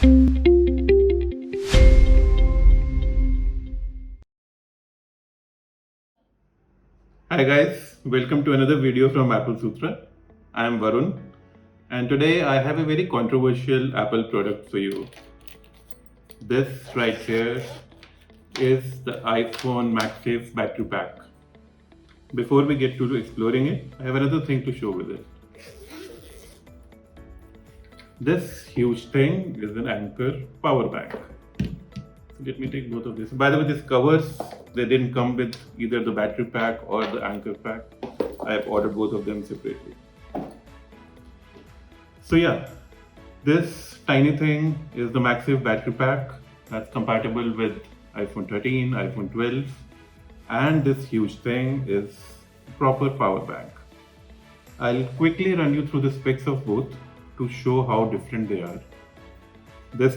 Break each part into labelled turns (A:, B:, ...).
A: Hi guys, welcome to another video from Applesutra. I am Varun and today I have a very controversial Apple product for you. This right here is the iPhone MagSafe Battery Pack. Before we get to exploring it, I have another thing to show with it. This huge thing is an Anker power bank. Let me take both of these. By the way, these covers, they didn't come with either the battery pack or the Anker pack. I have ordered both of them separately. So yeah, this tiny thing is the MagSafe Battery Pack that's compatible with iPhone 13, iPhone 12, and this huge thing is proper power bank. I'll quickly run you through the specs of both to show how different they are. This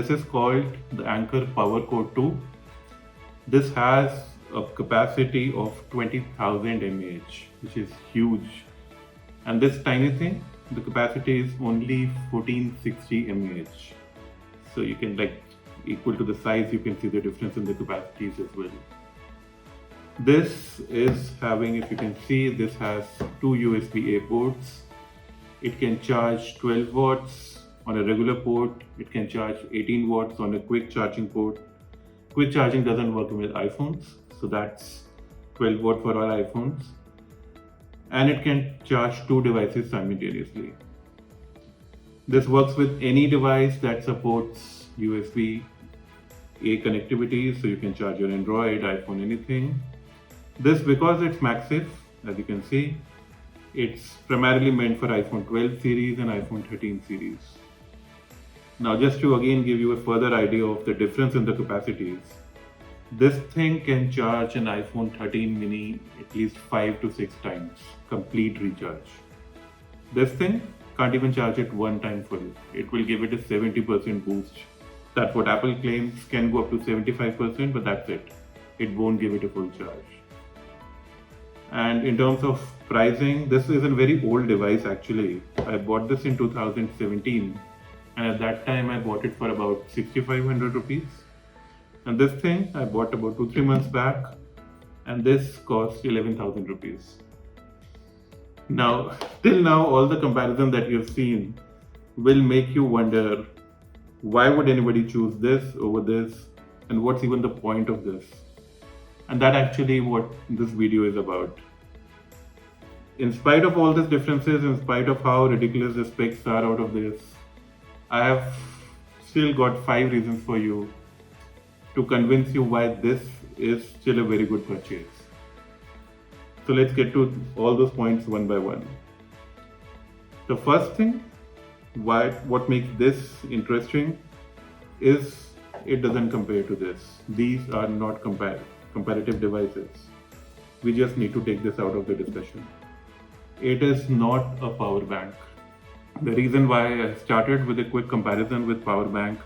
A: is called the Anker Power Core 2. This has a capacity of 20,000 mAh, which is huge. And this tiny thing, the capacity is only 1460 mAh. So you can equal to the size, you can see the difference in the capacities as well. This is having, if you can see, this has two USB-A ports. It can charge 12 watts on a regular port. It can charge 18 watts on a quick charging port. Quick charging doesn't work with iPhones, so that's 12 watt for all iPhones. And it can charge two devices simultaneously. This works with any device that supports USB-A connectivity, so you can charge your Android, iPhone, anything. This, because it's MagSafe, as you can see, it's primarily meant for iPhone 12 series and iPhone 13 series. Now, just to again give you a further idea of the difference in the capacities, this thing can charge an iPhone 13 mini at least 5 to 6 times, complete recharge. This thing can't even charge it one time full. It will give it a 70% boost. That's what Apple claims, can go up to 75%, but that's it. It won't give it a full charge. And in terms of pricing, this is a very old device actually. I bought this in 2017. And at that time I bought it for about 6,500 rupees. And this thing I bought about 2-3 months back, and this cost 11,000 rupees. Now, till now, all the comparison that you've seen will make you wonder, why would anybody choose this over this, and what's even the point of this? And that's actually what this video is about. In spite of all these differences, in spite of how ridiculous the specs are out of this, I have still got 5 reasons for you to convince you why this is still a very good purchase. So let's get to all those points one by one. The first thing, what makes this interesting is it doesn't compare to this. These are not comparative devices. We just need to take this out of the discussion. It is not a power bank. The reason why I started with a quick comparison with power bank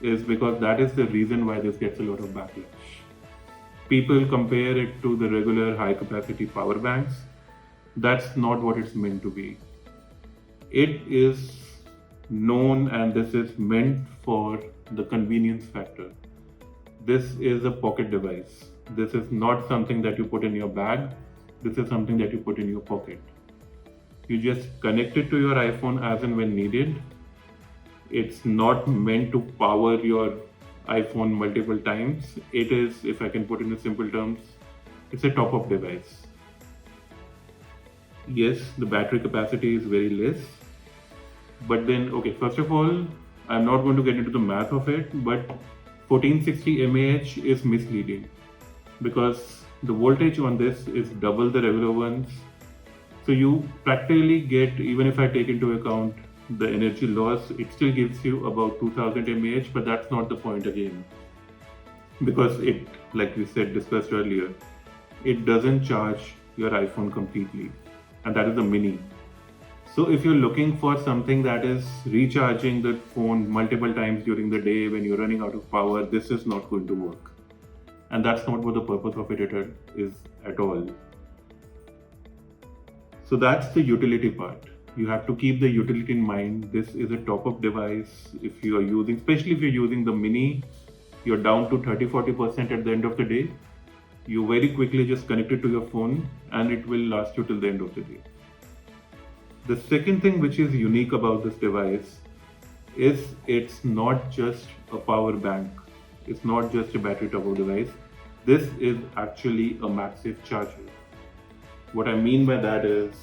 A: is because that is the reason why this gets a lot of backlash. People compare it to the regular high capacity power banks. That's not what it's meant to be. It is known, and this is meant for the convenience factor. This is a pocket device. This is not something that you put in your bag. This is something that you put in your pocket. You just connect it to your iPhone as and when needed. It's not meant to power your iPhone multiple times. It is, if I can put in simple terms, it's a top-up device. Yes, the battery capacity is very less. But then, okay, first of all, I'm not going to get into the math of it, but 1460 mAh is misleading because the voltage on this is double the regular ones. So you practically get, even if I take into account the energy loss, it still gives you about 2000 mAh, but that's not the point again. Because it, like we said, discussed earlier, it doesn't charge your iPhone completely, and that is the mini. So if you're looking for something that is recharging the phone multiple times during the day when you're running out of power, this is not going to work. And that's not what the purpose of it is at all. So that's the utility part. you have to keep the utility in mind. This is a top-up device. If you are using, especially if you're using the mini, you're down to 30-40% at the end of the day. You very quickly just connect it to your phone and it will last you till the end of the day. The second thing which is unique about this device is it's not just a power bank. It's not just a battery top-up device. This is actually a MagSafe charger. What I mean by that is,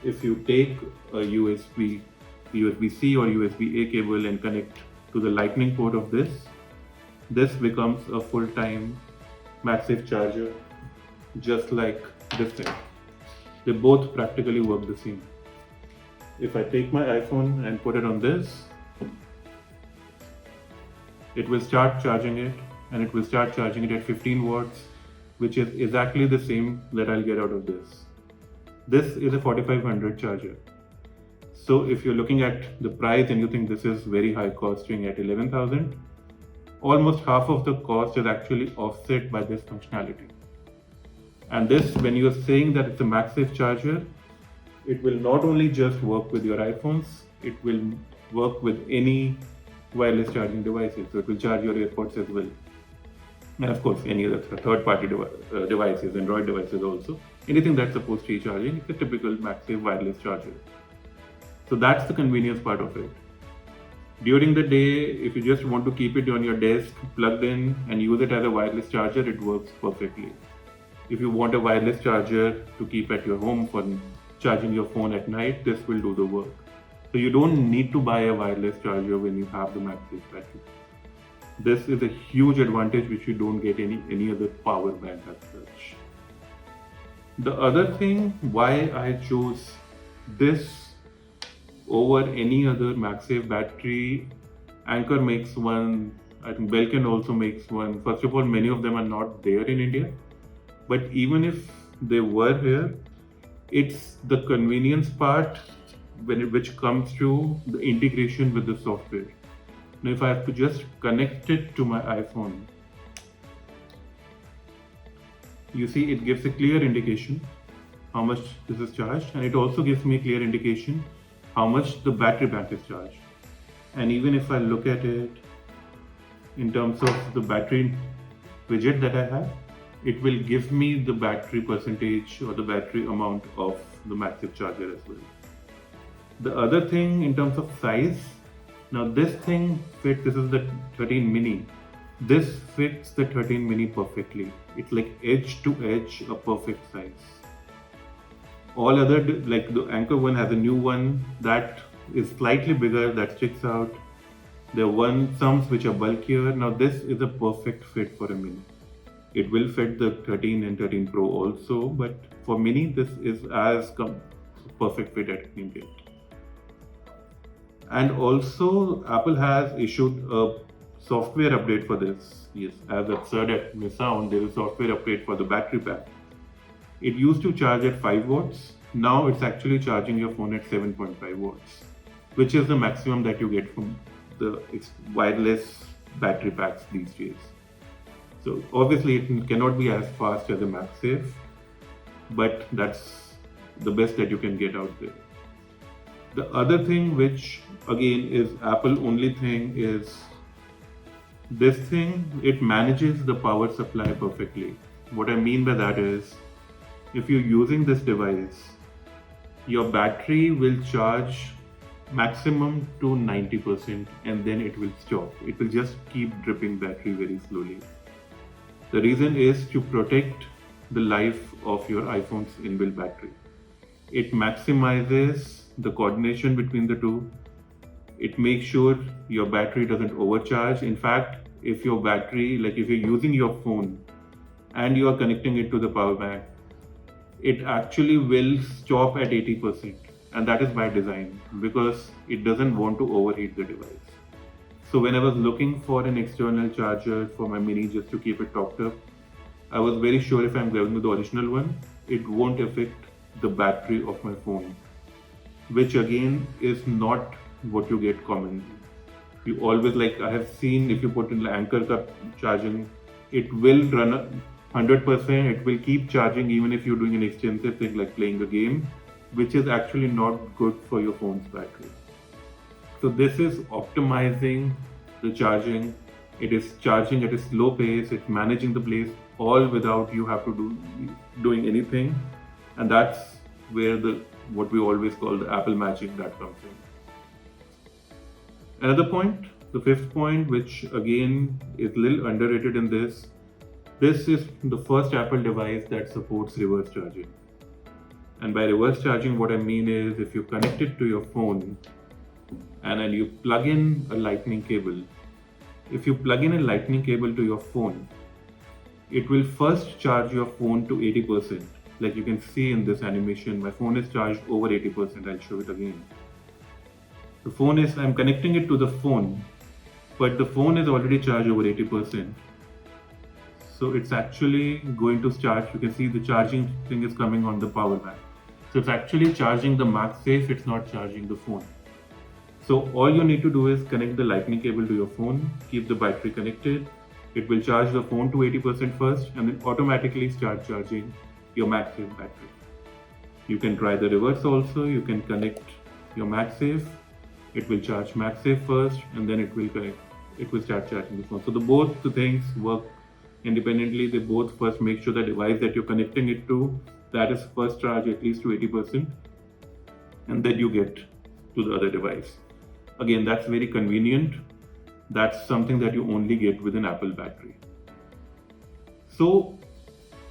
A: if you take a USB-C or USB-A cable and connect to the lightning port of this becomes a full-time MagSafe charger, just like this thing. They both practically work the same. If I take my iPhone and put it on this, it will start charging it, and it will start charging it at 15 watts, which is exactly the same that I'll get out of this. This is a 4500 charger. So if you're looking at the price and you think this is very high costing at 11,000, almost half of the cost is actually offset by this functionality. And this, when you're saying that it's a MagSafe charger, it will not only just work with your iPhones, it will work with any wireless charging devices. So it will charge your AirPods as well. And of course, any other third-party devices, Android devices also. Anything that's supposed to be charging, it's a typical MagSafe wireless charger. So that's the convenience part of it. During the day, if you just want to keep it on your desk, plugged in, and use it as a wireless charger, it works perfectly. If you want a wireless charger to keep at your home for charging your phone at night, this will do the work. So you don't need to buy a wireless charger when you have the MagSafe battery. This is a huge advantage which you don't get any other power bank as such. The other thing why I chose this over any other MagSafe battery, Anker makes one, I think Belkin also makes one. First of all, many of them are not there in India. But even if they were here, it's the convenience part which comes through the integration with the software. Now, if I have to just connect it to my iPhone, you see it gives a clear indication how much this is charged, and it also gives me a clear indication how much the battery bank is charged. And even if I look at it in terms of the battery widget that I have, it will give me the battery percentage or the battery amount of the MagSafe charger as well. The other thing in terms of size, now this thing fits, this is the 13 mini. This fits the 13 mini perfectly. It's like edge to edge, a perfect size. All other, like the Anker one has a new one that is slightly bigger, that sticks out. There are some which are bulkier. Now this is a perfect fit for a mini. It will fit the 13 and 13 Pro also, but for mini, this is as perfect fit as it can get. And also, Apple has issued a software update for this. Yes, as absurd as it may sound, there is a software update for the battery pack. It used to charge at 5 watts. Now it's actually charging your phone at 7.5 watts, which is the maximum that you get from the wireless battery packs these days. So obviously it cannot be as fast as a MagSafe, but that's the best that you can get out there. The other thing, which again is Apple only thing, is this thing, it manages the power supply perfectly. What I mean by that is, if you're using this device, your battery will charge maximum to 90% and then it will stop. It will just keep dripping battery very slowly. The reason is to protect the life of your iPhone's inbuilt battery. It maximizes the coordination between the two. It makes sure your battery doesn't overcharge. In fact, if your battery, like if you're using your phone and you are connecting it to the power bank, it actually will stop at 80%. And that is by design because it doesn't want to overheat the device. So when I was looking for an external charger for my mini just to keep it topped up, I was very sure if I'm going with the original one, it won't affect the battery of my phone, which again is not what you get commonly. You always, like I have seen, if you put in the Anker charging, it will run 100%, it will keep charging even if you're doing an extensive thing like playing a game. which is actually not good for your phone's battery. So this is optimizing the charging. It is charging at a slow pace. It's managing the place all without you have to doing anything, and that's where the what we always call the Apple magic that comes in. Another point, the fifth point, which again is a little underrated in this. This is the first Apple device that supports reverse charging. And by reverse charging, what I mean is if you connect it to your phone and then you plug in a lightning cable, if you plug in a lightning cable to your phone, it will first charge your phone to 80%. Like you can see in this animation, my phone is charged over 80%. I'll show it again. The phone is, I'm connecting it to the phone, but the phone is already charged over 80%. So it's actually going to charge. You can see the charging thing is coming on the power bank. So it's actually charging the MagSafe, it's not charging the phone. So all you need to do is connect the lightning cable to your phone, keep the battery connected. It will charge the phone to 80% first and then automatically start charging your MagSafe battery. You can try the reverse also. You can connect your MagSafe. It will charge MagSafe first and then it will start charging the phone. So both the things work independently. They both first make sure the device that you're connecting it to, that is first charged at least to 80%, and then you get to the other device. Again, that's very convenient. That's something that you only get with an Apple battery. So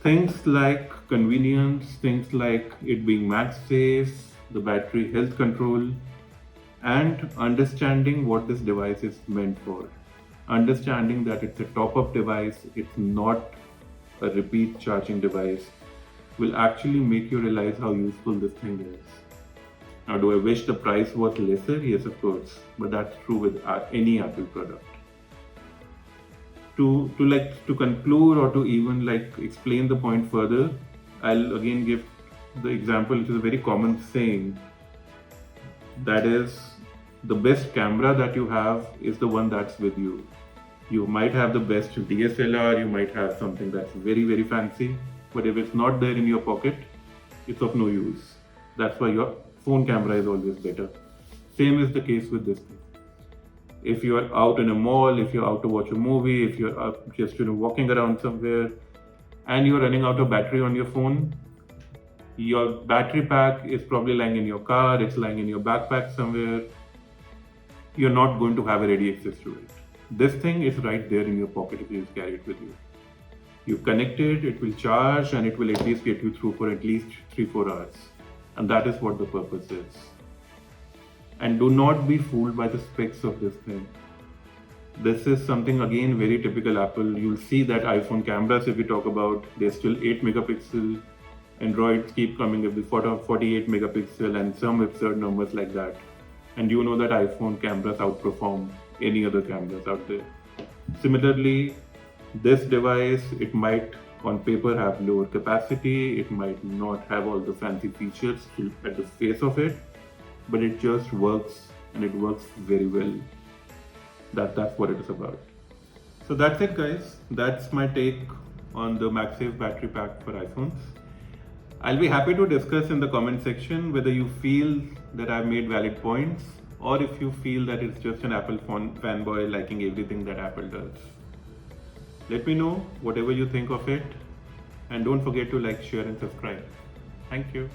A: things like convenience, things like it being MagSafe, the battery health control, and understanding what this device is meant for. Understanding that it's a top-up device, it's not a repeat charging device, will actually make you realize how useful this thing is. Now, do I wish the price was lesser? Yes, of course, but that's true with any Apple product. To conclude or to even explain the point further, I'll again give the example, which is a very common saying. That is, the best camera that you have is the one that's with you. You might have the best DSLR, you might have something that's very, very fancy, but if it's not there in your pocket, it's of no use. That's why your phone camera is always better. Same is the case with this thing. If you are out in a mall, if you're out to watch a movie, if you're out just walking around somewhere and you're running out of battery on your phone, your battery pack is probably lying in your car, it's lying in your backpack somewhere. You're not going to have a ready access to it. This thing is right there in your pocket if you just carry it with you. You connect it will charge, and it will at least get you through for at least 3-4 hours. And that is what the purpose is. And do not be fooled by the specs of this thing. This is something again very typical Apple. You'll see that iPhone cameras, if we talk about, they're still 8 megapixel. Androids keep coming up with 48 megapixel and some absurd numbers like that. And you know that iPhone cameras outperform any other cameras out there. Similarly, this device, it might on paper have lower capacity, it might not have all the fancy features at the face of it, but it just works, and it works very well. That's what it is about. So that's it, guys. That's my take on the MagSafe Battery Pack for iPhones. I'll be happy to discuss in the comment section whether you feel that I've made valid points, or if you feel that it's just an Apple fanboy liking everything that Apple does. Let me know whatever you think of it, and don't forget to like, share and subscribe. Thank you.